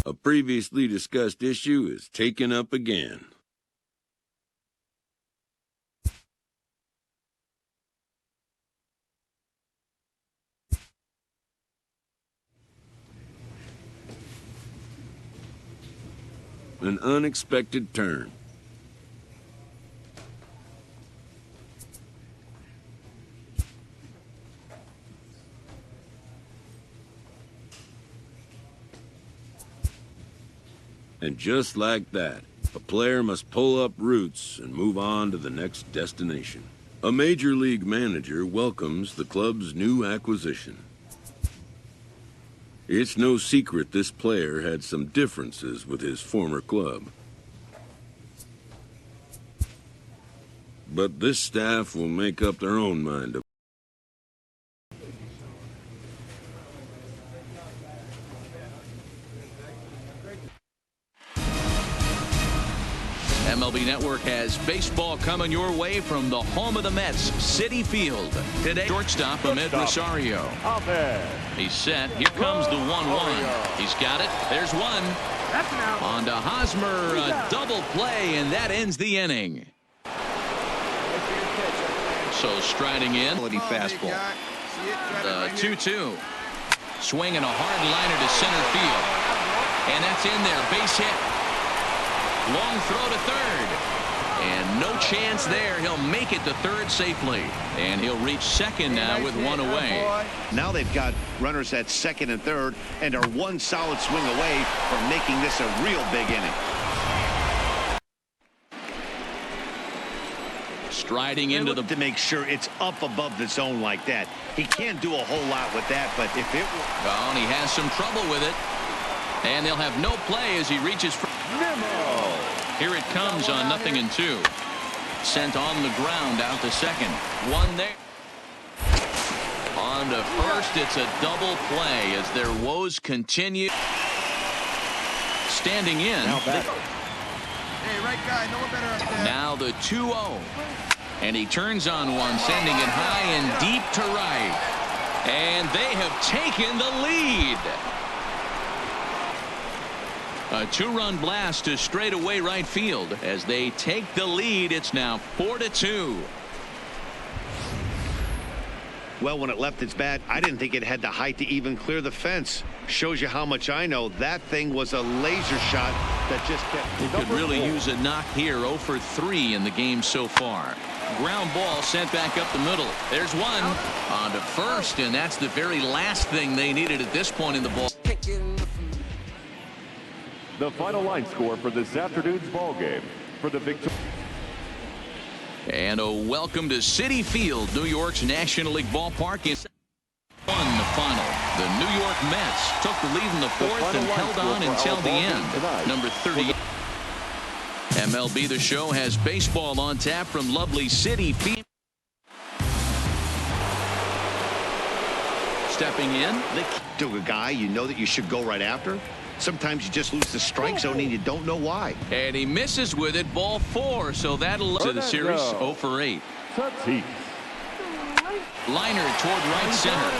A previously discussed issue is taken up again. An unexpected turn. And just like that, a player must pull up roots and move on to the next destination. A major league manager welcomes the club's new acquisition. It's no secret this player had some differences with his former club. But this staff will make up their own mind. MLB Network has baseball coming your way from the home of the Mets, Citi Field. Today, shortstop Ahmed Rosario. He's set. Here comes the 1-1. He's got it. There's one. On to Hosmer, a double play, and that ends the inning. So striding in. Fastball. The 2-2. Swinging a hard liner to center field. And that's in there. Base hit. Long throw to third. And no chance there. He'll make it to third safely. And he'll reach second now with one away. Now they've got runners at second and third and are one solid swing away from making this a real big inning. Striding into the... To make sure it's up above the zone like that. He can't do a whole lot with that, but if it... Oh, and he has some trouble with it. And they'll have no play as he reaches for... Here it comes on 0-2. Sent on the ground out to second. One there. On to first. It's a double play as their woes continue. Standing in. Hey, right guy, no one better up there. Now the 2-0. And he turns on one, sending it high and deep to right. And they have taken the lead. A two-run blast to straightaway right field as they take the lead. It's now 4-2. Well, when it left its bat, I didn't think it had the height to even clear the fence. Shows you how much I know. That thing was a laser shot that just kept... It could really use a knock here. 0 for 3 in the game so far. Ground ball sent back up the middle. There's one. On to first, and that's the very last thing they needed at this point in the ball. The final line score for this afternoon's ball game for the victory. And a welcome to Citi Field, New York's National League ballpark. In the final. The New York Mets took the lead in the fourth and held on until the end. Number 30. MLB The Show has baseball on tap from lovely Citi Field. Stepping in. To a guy you know that you should go right after. Sometimes you just lose the strike zone and you don't know why. And he misses with it. Ball 4. So that'll to the series. 0 for 8. Liner toward right center.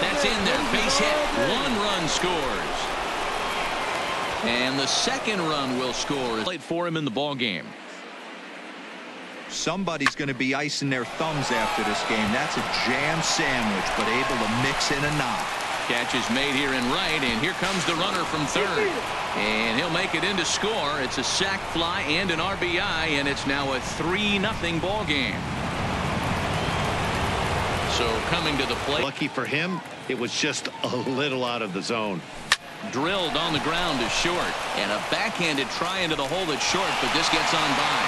That's in there. Base hit. 1 run scores. And the second run will score. Played for him in the ball game. Somebody's going to be icing their thumbs after this game. That's a jam sandwich, but able to mix in a knock. Catch is made here in right, and here comes the runner from third. And he'll make it in to score. It's a sac fly and an RBI, and it's now a 3-0 ball game. So coming to the plate. Lucky for him, it was just a little out of the zone. Drilled on the ground to short, and a backhanded try into the hole that's short, but this gets on by.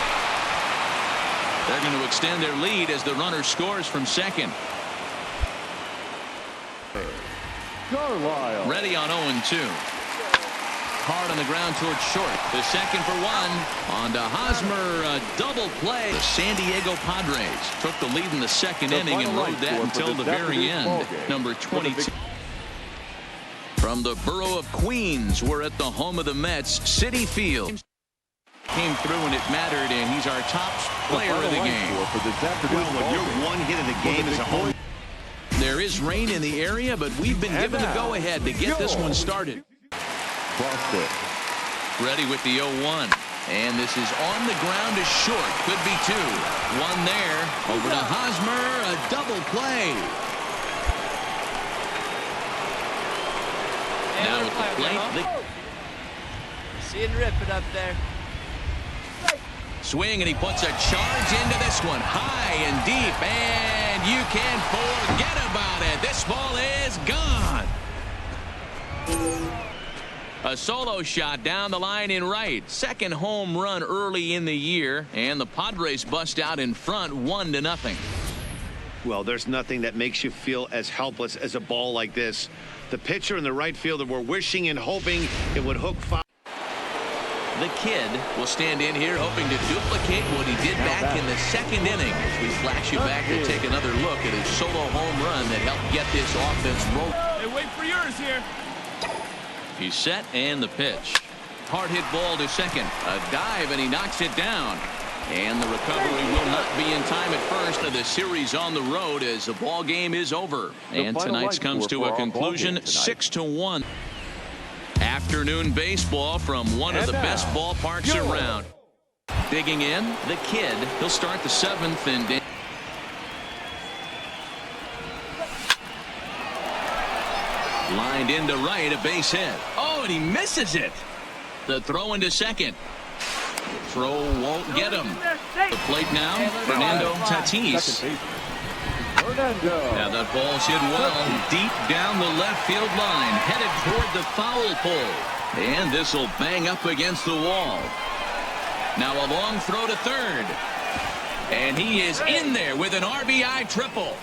They're going to extend their lead as the runner scores from second. Ready on 0-2. Hard on the ground towards short. The second for 1. On to Hosmer. A double play. The San Diego Padres took the lead in the second inning and rode that until the very end. Number 22. From the borough of Queens, we're at the home of the Mets, Citi Field. Came through when it mattered, and he's our top player of the game. Well, when your one hit of the game is a home. There is rain in the area, but we've been given the go-ahead to get this one started. across it. Ready with the 0-1. And this is on the ground to short. Could be two. One there. Over to Hosmer. A double play. Now at the plate. Seeing Rip it up there. Swing, and he puts a charge into this one. High and deep. And you can forget about it. This ball is gone. A solo shot down the line in right. Second home run early in the year. And the Padres bust out in front 1-0. Well, there's nothing that makes you feel as helpless as a ball like this. The pitcher and the right fielder were wishing and hoping it would hook foul. The kid will stand in here hoping to duplicate what he did back in the second inning. As we flash you back to take another look at his solo home run that helped get this offense rolling. Hey, wait for yours here. He's set, and the pitch. Hard hit ball to second. A dive, and he knocks it down. And the recovery will not be in time at first. The series on the road as the ball game is over. And tonight's comes to a conclusion, 6-1. Afternoon baseball from one of the best ballparks around. Digging in, the kid. He'll start the seventh and lined into right, a base hit. Oh, and he misses it. The throw into second. Throw won't get him. The plate now, Fernando Tatis. Now that ball's hit well, deep down the left field line, headed toward the foul pole. And this will bang up against the wall. Now a long throw to third. And he is in there with an RBI triple.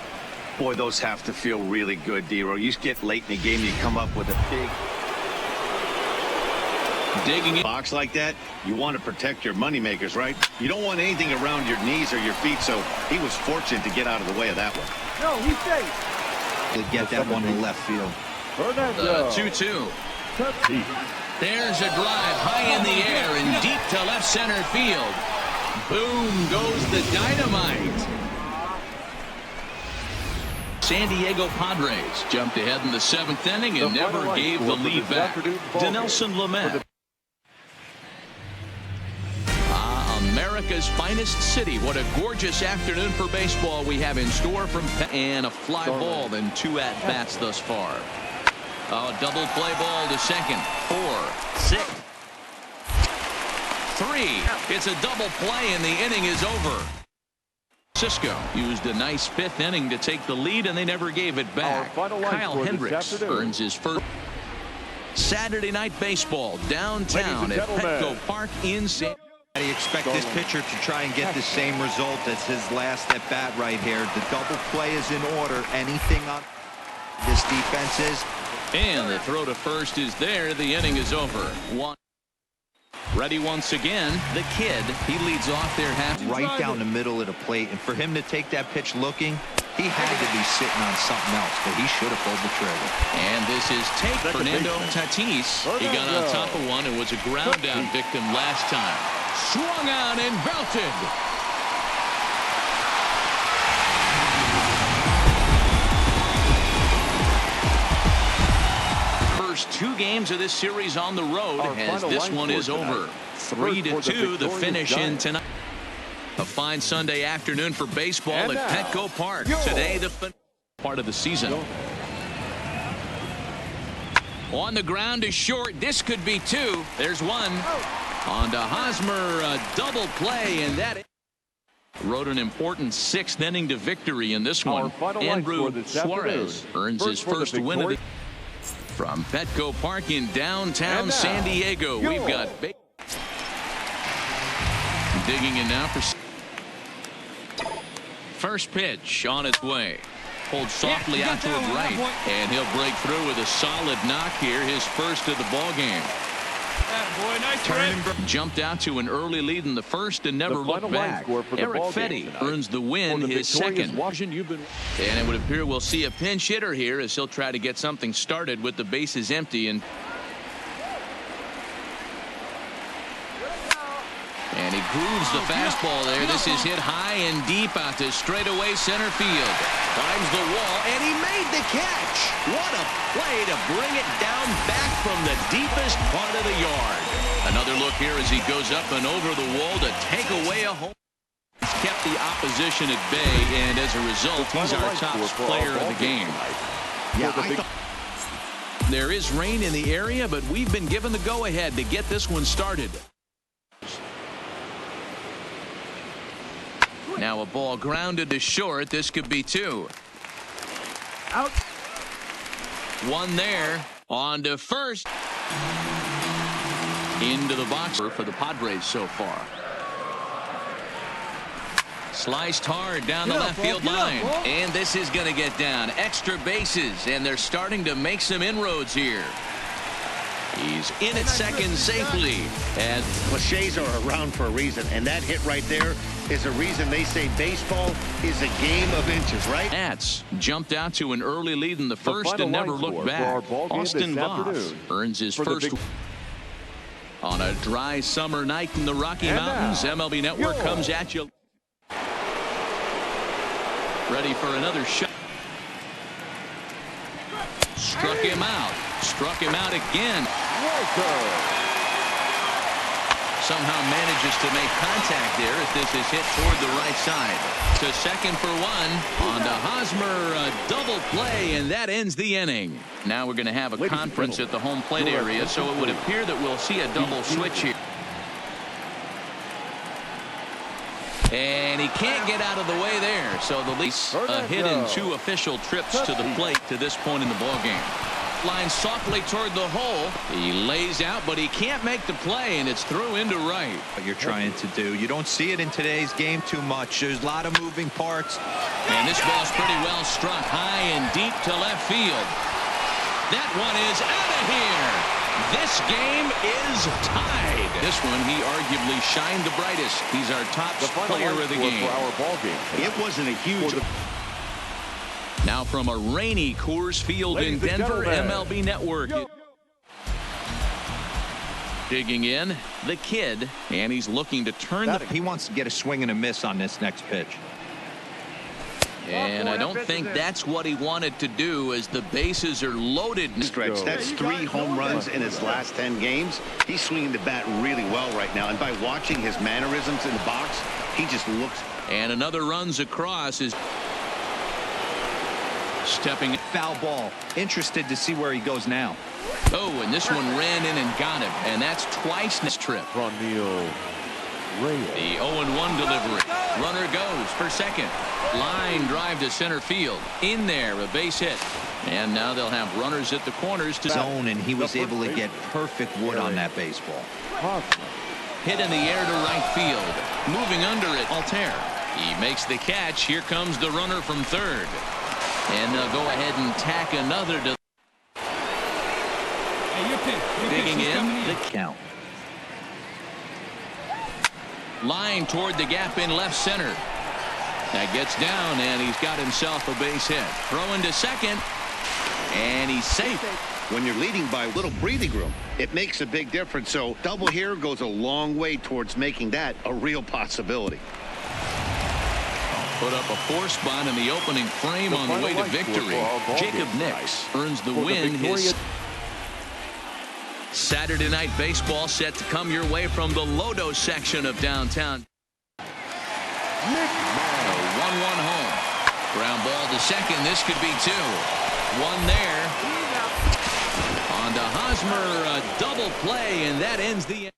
Boy, those have to feel really good, D-Row. You get late in the game, you come up with a big digging in box like that. You want to protect your moneymakers, right? You don't want anything around your knees or your feet, so he was fortunate to get out of the way of that one. No, he's safe. To get that one to left field. The 2-2. There's a drive high in the air and deep to left center field. Boom goes the dynamite. San Diego Padres jumped ahead in the seventh inning and never gave the lead back. Dinelson Lamet. America's finest city. What a gorgeous afternoon for baseball we have in store from and a fly ball and 2 at-bats thus far. A double play ball to second. 4, 6, 3. It's a double play and the inning is over. Cisco used a nice 5th inning to take the lead, and they never gave it back. Kyle Hendricks earns his first. Saturday night baseball downtown at Petco Park in San. I expect this pitcher to try and get the same result as his last at bat right here. The double play is in order. Anything on this defense is. And the throw to first is there. The inning is over. 1. Ready once again, the kid. He leads off there half. Right down the middle of the plate. And for him to take that pitch looking, he had to be sitting on something else, but he should have pulled the trigger. And this is take Fernando Tatis. He got on top of one and was a ground down victim last time. Swung on and belted. First 2 games of this series on the road as this one is over. 3-2 the finish in tonight. A fine Sunday afternoon for baseball at Petco Park. Today the part of the season. On the ground is short. This could be 2. There's 1. On to Hosmer, a double play, and that wrote an important 6th inning to victory in this one. Andrew Suarez earns his first win of the from Petco Park in downtown San Diego. We've got digging in now for first pitch on its way. Pulled softly out toward right, and he'll break through with a solid knock here, his first of the ball game. Boy, nice jumped out to an early lead in the first and never looked back. Eric Fetty earns the win, his second. And it would appear we'll see a pinch hitter here as he'll try to get something started with the bases empty. And he grooves the fastball there. This is hit high and deep out to straightaway center field. Climbs the wall, and he made the catch. What a play to bring it down back from the the deepest part of the yard. Another look here as he goes up and over the wall to take away a home. He's kept the opposition at bay, and as a result, he's our top player of the game. Yeah, there is rain in the area, but we've been given the go-ahead to get this one started. Now a ball grounded to short. This could be two. Out. One there. On to first. Into the box for the Padres so far. Sliced hard down the left field line. And this is going to get down. Extra bases, and they're starting to make some inroads here. He's in at second safely. And cliches are around for a reason, and that hit right there is a reason they say baseball is a game of inches, right? Nats jumped out to an early lead in the first and never looked back. Austin Voth earns his first on a dry summer night in the Rocky Mountains. MLB Network comes at you. Ready for another shot. Struck him out. Struck him out again. Somehow manages to make contact there as this is hit toward the right side. To second for one. On to Hosmer, a double play, and that ends the inning. Now we're going to have a conference at the home plate area, so it would appear that we'll see a double switch here. And he can't get out of the way there, so the least a hit in 2 official trips to the plate to this point in the ballgame. Line softly toward the hole. He lays out, but he can't make the play, and it's through into right. What you're trying to do. You don't see it in today's game too much. There's a lot of moving parts. And this ball's pretty well struck high and deep to left field. That one is out of here. This game is tied. This one, he arguably shined the brightest. He's our top player of the game. It wasn't a huge... Now from a rainy Coors Field in Denver, MLB Network. Digging in, the kid, and he's looking to turn the... He wants to get a swing and a miss on this next pitch. And I don't think that's what he wanted to do as the bases are loaded. Stretch. That's 3 home runs in his last 10 games. He's swinging the bat really well right now. And by watching his mannerisms in the box, he just looks... And another runs across is... Stepping. Foul ball. Interested to see where he goes now. Oh, and this one ran in and got him. And that's twice this trip. The 0-1 delivery. Runner goes for second. Line drive to center field. In there, a base hit. And now they'll have runners at the corners to zone, and he was able to get perfect wood on that baseball. Hit in the air to right field. Moving under it, Altair. He makes the catch. Here comes the runner from third. And they'll go ahead and tack another to... Digging in, the count. Line toward the gap in left center. That gets down, and he's got himself a base hit. Throwing to second, and he's safe. When you're leading by a little breathing room, it makes a big difference. So double here goes a long way towards making that a real possibility. Put up a 4 spot in the opening frame on the way to victory. Jacob Nix earns the win. His Saturday night baseball set to come your way from the Lodo section of downtown. 1-1 home. Ground ball to second. This could be 2. One there. On to Hosmer, a double play, and that ends the end.